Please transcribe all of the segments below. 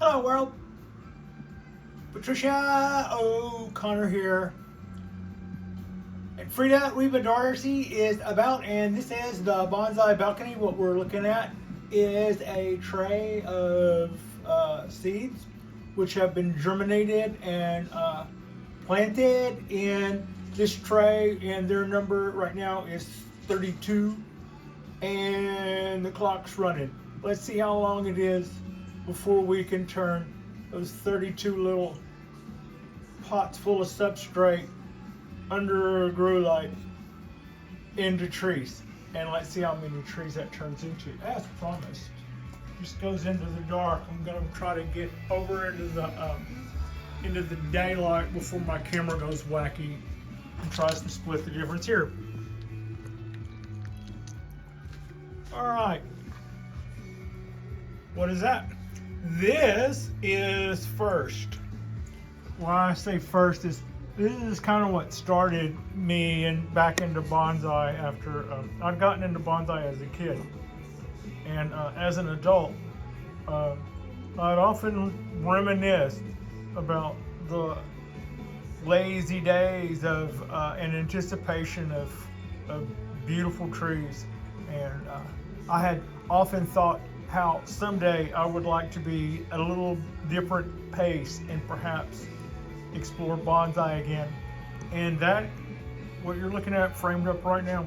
Hello world, Patricia O'Connor here. And Frida Reba Darcy is about, and this is the bonsai balcony. What we're looking at is a tray of seeds which have been germinated and planted in this tray, and their number right now is 32, and the clock's running. Let's see how long it is before we can turn those 32 little pots full of substrate under a grow light into trees. And let's see how many trees that turns into. As promised, just goes into the dark. I'm gonna try to get over into the daylight before my camera goes wacky and tries to split the difference here. All right, what is that? This is first. Why I say first is this is kind of what started me back into bonsai after I'd gotten into bonsai as a kid, and as an adult, I'd often reminisce about the lazy days of an anticipation of beautiful trees, and I had often thought how someday I would like to be at a little different pace and perhaps explore bonsai again. And that, what you're looking at framed up right now,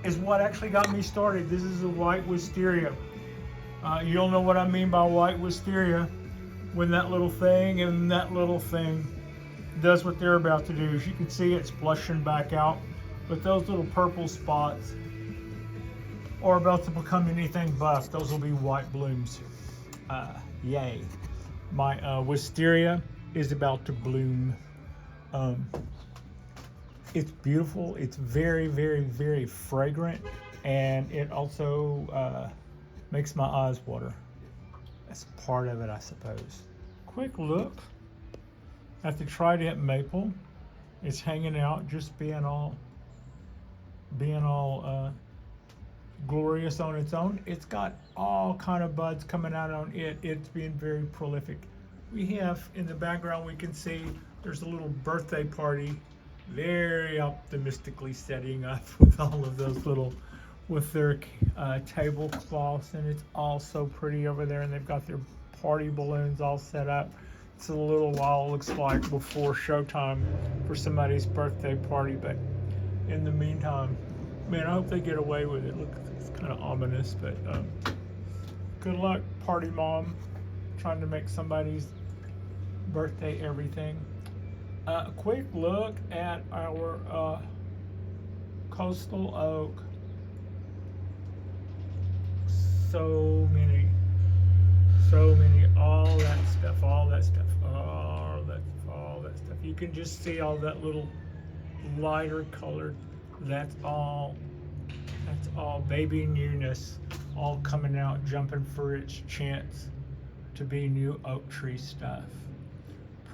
is what actually got me started. This is a white wisteria. You'll know what I mean by white wisteria when that little thing and that little thing does what they're about to do. As you can see, it's blushing back out, but those little purple spots are about to become anything but. Those will be white blooms. Yay. My wisteria is about to bloom. It's beautiful. It's very, very, very fragrant, and it also makes my eyes water. That's part of it, I suppose. Quick look at the trident maple. It's hanging out, just being all glorious on its own. It's got all kind of buds coming out on it. It's being very prolific. We have in the background, we can see there's a little birthday party very optimistically setting up with all of those little, with their tablecloths, and it's all so pretty over there, and they've got their party balloons all set up. It's a little while, looks like, before showtime for somebody's birthday party, but in the meantime, man, I hope they get away with it. Look, it's kind of ominous, but good luck, party mom, trying to make somebody's birthday everything. A quick look at our coastal oak. So many, all that stuff. You can just see all that little lighter colored. That's all baby newness, all coming out, jumping for its chance to be new oak tree stuff.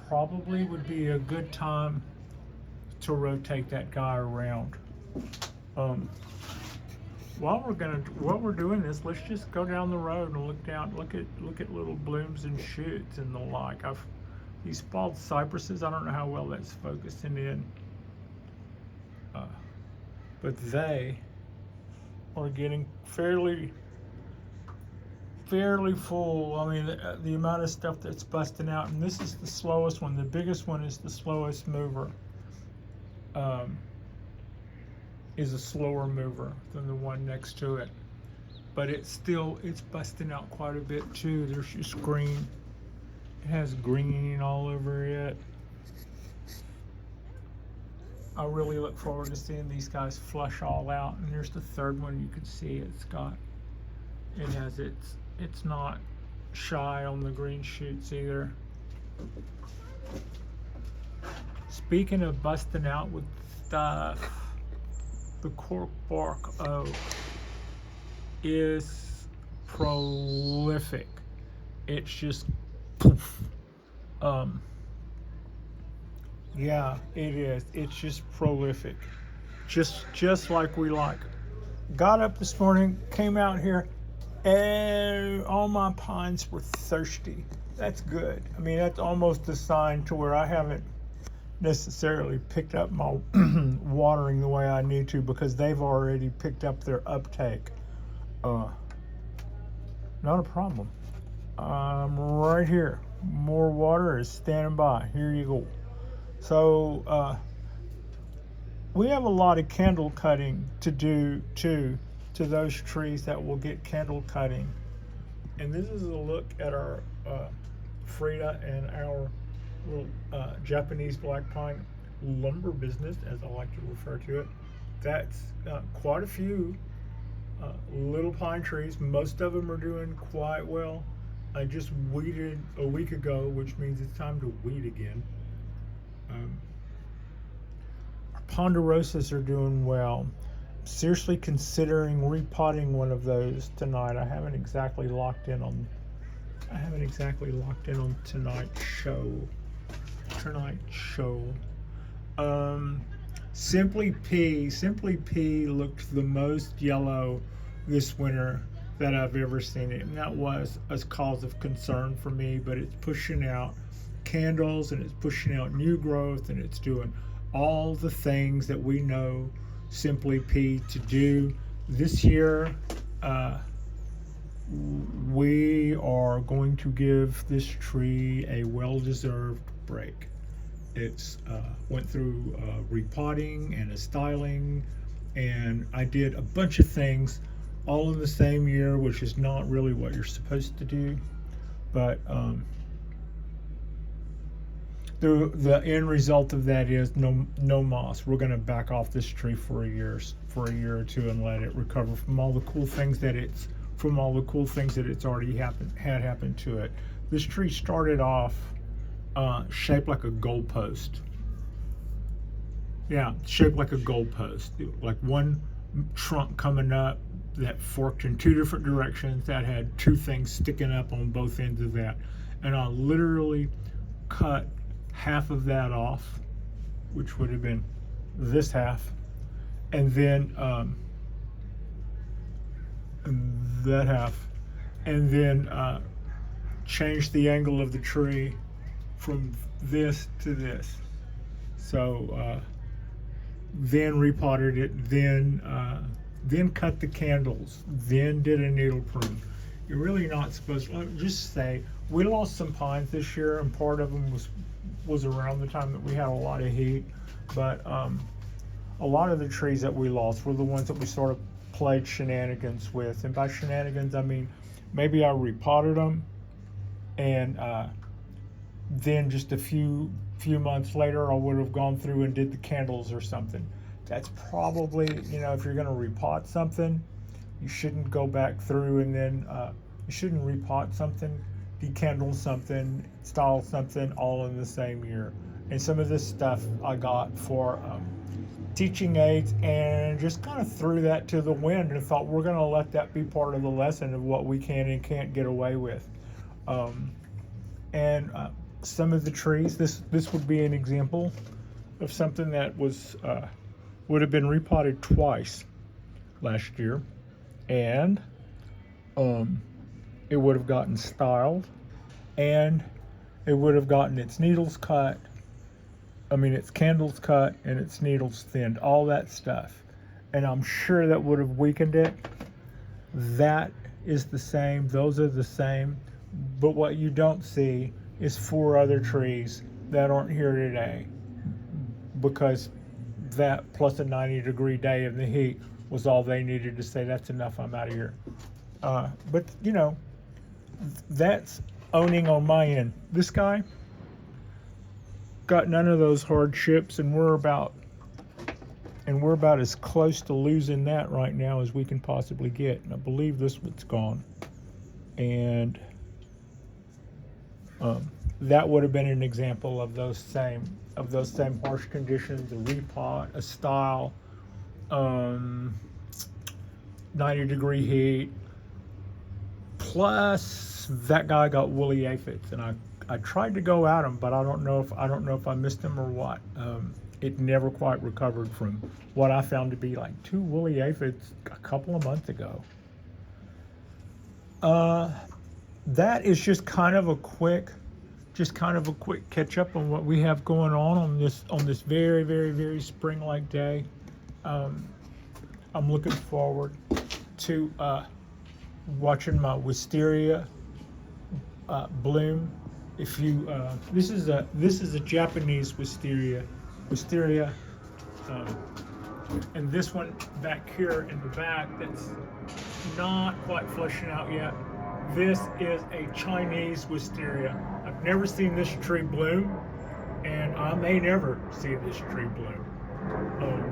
Probably would be a good time to rotate that guy around. While we're doing this, let's just go down the road and look at little blooms and shoots and the like. These bald cypresses, I don't know how well that's focusing in, but they are getting fairly full. I mean, the amount of stuff that's busting out, and this is the slowest one. The biggest one is the slowest mover. Is a slower mover than the one next to it, but it's busting out quite a bit too. There's just green. It has green all over it. I really look forward to seeing these guys flush all out. And there's the third one. You can see it's not shy on the green shoots either. Speaking of busting out with stuff, the cork bark oak is prolific. It's just poof. Yeah, it is. It's just prolific. Just like we like. Got up this morning, came out here, And all my pines were thirsty. That's good. I mean, that's almost a sign to where I haven't necessarily picked up my watering the way I need to, because they've already picked up their uptake. Not a problem. I'm right here. More water is standing by. Here you go. So we have a lot of candle cutting to do too, to those trees that will get candle cutting. And this is a look at our Frida and our little Japanese black pine lumber business, as I like to refer to it. That's quite a few little pine trees. Most of them are doing quite well. I just weeded a week ago, which means it's time to weed again. Our ponderosas are doing well. I'm seriously considering repotting one of those tonight. I haven't exactly locked in on tonight's show. Simply P looked the most yellow this winter that I've ever seen it, and that was a cause of concern for me. But it's pushing out candles, and it's pushing out new growth, and it's doing all the things that we know Simply P to do. This year, we are going to give this tree a well-deserved break. It's went through repotting and a styling, and I did a bunch of things all in the same year, which is not really what you're supposed to do. But the end result of that is no moss. We're going to back off this tree for a year or two and let it recover from all the cool things that it's already had happened to it. This tree started off shaped like a goalpost. Yeah, shaped like a goalpost. Like one trunk coming up that forked in two different directions, that had two things sticking up on both ends of that. And I literally cut half of that off, which would have been this half, and then that half, and then changed the angle of the tree from this to this. So then repotted it, then cut the candles, then did a needle prune. You're really not supposed to. Just say we lost some pines this year, and part of them was around the time that we had a lot of heat. But a lot of the trees that we lost were the ones that we sort of played shenanigans with. And by shenanigans, I mean maybe I repotted them, and then just a few months later, I would have gone through and did the candles or something. That's probably, if you're going to repot something, you shouldn't go back through and then you shouldn't repot something, decandle something, style something all in the same year. And some of this stuff I got for teaching aids, and just kind of threw that to the wind and thought we're going to let that be part of the lesson of what we can and can't get away with. Some of the trees, this would be an example of something that would have been repotted twice last year, and it would have gotten styled, and it would have gotten its needles cut. Its candles cut and its needles thinned, all that stuff. And I'm sure that would have weakened it. That is the same, those are the same. But what you don't see is 4 other trees that aren't here today, because that plus a 90-degree day of the heat was all they needed to say, that's enough, I'm out of here. But that's owning on my end. This guy got none of those hardships, and we're about as close to losing that right now as we can possibly get. And I believe this one's gone. And that would have been an example of those same harsh conditions: a repot, a style, 90-degree heat. Plus, that guy got woolly aphids, and I tried to go at him, but I don't know if I missed him or what. It never quite recovered from what I found to be like 2 woolly aphids a couple of months ago. Uh, that is just kind of a quick catch up on what we have going on this very, very, very spring-like day. Um, I'm looking forward to watching my wisteria bloom. If you this is a Japanese wisteria, um, and this one back here in the back that's not quite flushing out yet. This is a Chinese wisteria. I've never seen this tree bloom, and I may never see this tree bloom.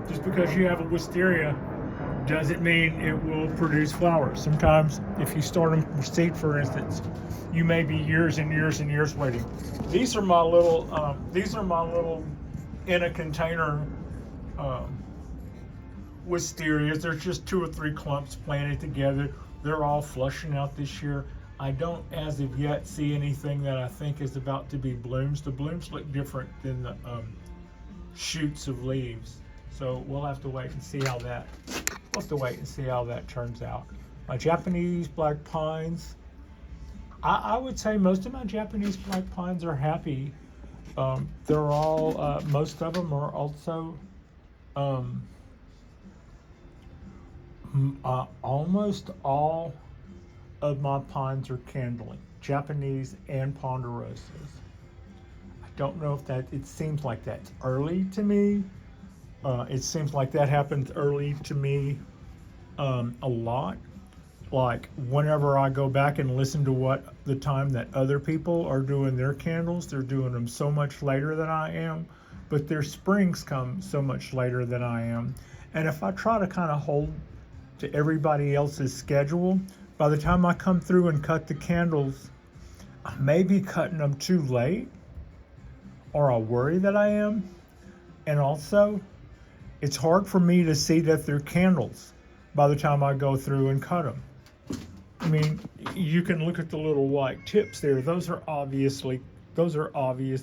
Just because you have a wisteria doesn't mean it will produce flowers. Sometimes, if you start them from seed, for instance, you may be years and years and years waiting. These are my little. In a container wisterias. There's just 2 or 3 clumps planted together. They're all flushing out this year. I don't, as of yet, see anything that I think is about to be blooms. The blooms look different than the shoots of leaves. So we'll have to wait and see how that. Turns out. My Japanese black pines. I would say most of my Japanese black pines are happy. They're all. Most of them are also. Almost all of my pines are candling, Japanese and ponderosas. I don't know if it seems like that's early to me. It seems like that happens early to me a lot. Like whenever I go back and listen to what the time that other people are doing their candles, they're doing them so much later than I am, but their springs come so much later than I am. And if I try to kind of hold to everybody else's schedule, by the time I come through and cut the candles, I may be cutting them too late, or I worry that I am. And also, it's hard for me to see that they're candles by the time I go through and cut them. I mean, you can look at the little white tips there. Those are obvious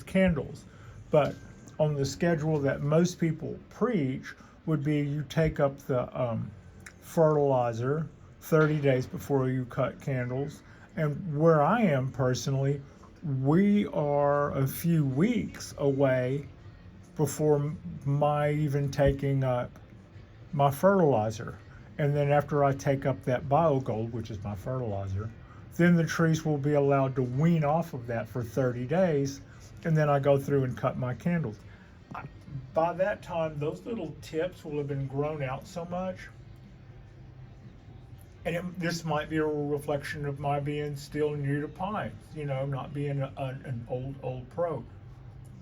candles. But on the schedule that most people preach would be you take up the fertilizer 30 days before you cut candles. And where I am personally, we are a few weeks away before my even taking up my fertilizer. And then after I take up that BioGold, which is my fertilizer, then the trees will be allowed to wean off of that for 30 days. And then I go through and cut my candles. By that time, those little tips will have been grown out so much. And this might be a reflection of my being still new to pines, not being an old pro.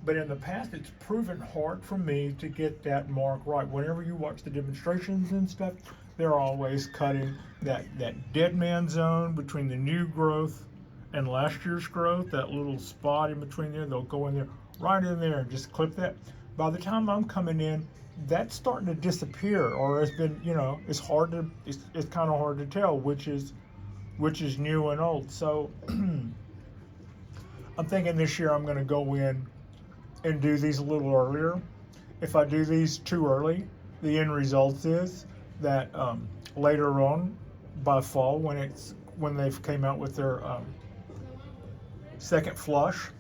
But in the past, it's proven hard for me to get that mark right. Whenever you watch the demonstrations and stuff, they're always cutting that dead man zone between the new growth and last year's growth, that little spot in between there. They'll go in there, right in there, and just clip that. By the time I'm coming in, that's starting to disappear, or it's been, it's kind of hard to tell which is new and old. So I'm thinking this year I'm going to go in and do these a little earlier. If I do these too early, the end result is that later on by fall, when they've came out with their second flush,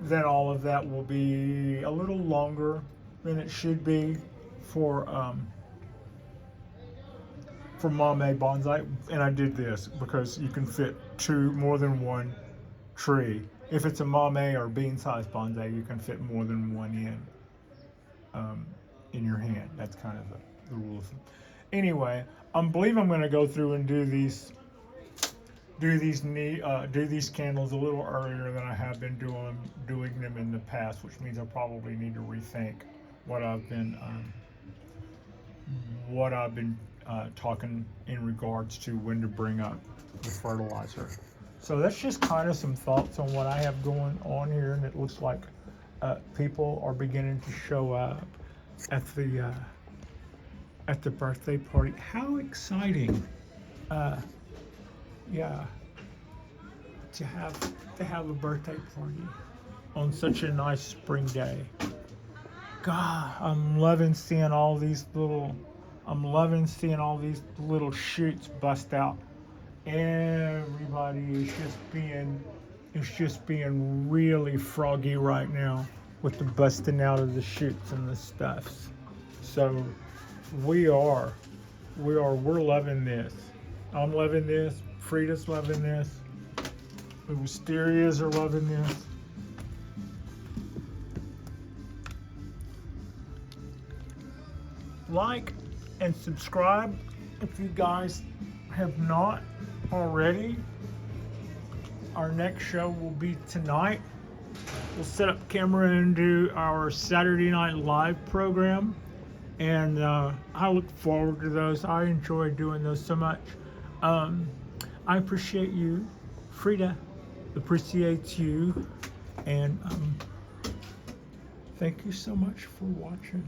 then all of that will be a little longer than it should be for Mame Bonsai. And I did this because you can fit more than one tree. If it's a Mame or bean sized bonsai, you can fit more than one in your hand. That's kind of the rule of thumb. Anyway, I believe I'm going to go through and do these candles a little earlier than I have been doing them in the past, which means I probably need to rethink what I've been talking in regards to when to bring up the fertilizer. So that's just kind of some thoughts on what I have going on here, and it looks like people are beginning to show up at the birthday party. How exciting! Yeah, to have a birthday party on such a nice spring day. God, I'm loving seeing all these little shoots bust out Everybody is just being really froggy right now with the busting out of the shoots and the stuffs. So we're loving this. I'm loving this. Frida's loving this. The Wisterias are loving this. Like and subscribe if you guys have not already. Our next show will be tonight. We'll set up camera and do our Saturday Night Live program. And I look forward to those. I enjoy doing those so much. I appreciate you. Frida appreciates you. And thank you so much for watching.